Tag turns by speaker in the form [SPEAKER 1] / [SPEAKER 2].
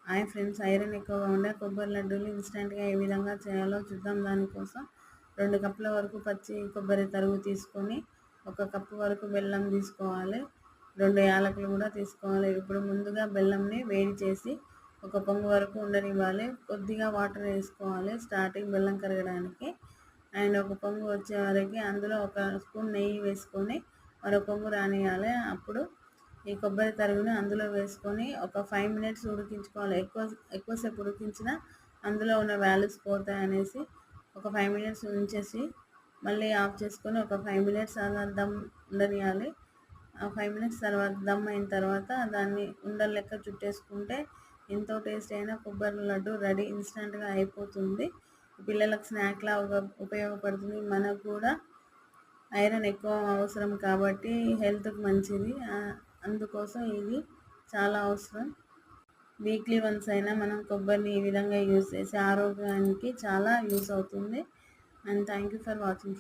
[SPEAKER 1] Hi friends, iron ఎక్కువగా ఉండే కొబ్బరి లడ్డూలు ఇన్స్టెంట్గా ఏ విధంగా చేయాలో చూద్దాం. దానికోసం 2 కప్పుల వరకు పచ్చి కొబ్బరి తరుగు తీసుకొని 1 కప్పు వరకు బెల్లం తీసుకోవాలి. 2 యాలకులు కూడా తీసుకోవాలి. ఇప్పుడు ముందుగా బెల్లంని వేడి చేసి 1 పొంగు వరకు ఉండనివ్వాలి. కొద్దిగా వాటర్ వేసుకోవాలి స్టార్టింగ్ బెల్లం కరగడానికి. అండ్ 1 పొంగు వచ్చే వరకు అందులో 1 స్పూన్ నెయ్యి వేసుకొని మరో పొంగు రానియాలి. అప్పుడు ఈ కొబ్బరి తరుగుని అందులో వేసుకొని ఒక 5 మినిట్స్ ఉడికించుకోవాలి. ఎక్కువసేపు ఉడికించినా అందులో ఉన్న వాల్యూస్ పోతాయి అనేసి ఒక 5 మినిట్స్ ఉంచేసి మళ్ళీ ఆఫ్ చేసుకొని ఒక 5 మినిట్స్ అలా దమ్ ఉండనియాలి. ఆ 5 మినిట్స్ తర్వాత దమ్ అయిన తర్వాత దాన్ని ఉండలు లెక్క చుట్టేసుకుంటే ఎంతో టేస్ట్ అయిన కొబ్బరి లడ్డు రెడీ. ఇన్స్టెంట్గా అయిపోతుంది. పిల్లలకు స్నాక్లా ఉపయోగపడుతుంది. మనకు కూడా ఐరన్ ఎక్కువ అవసరం కాబట్టి హెల్త్కి మంచిది. అందుకోసం ఇది చాలా అవసరం. వీక్లీ వన్స్ అయినా మనం కొబ్బరిని ఈ విధంగా యూజ్ చేసి ఆరోగ్యానికి చాలా యూజ్ అవుతుంది. And thank you for watching.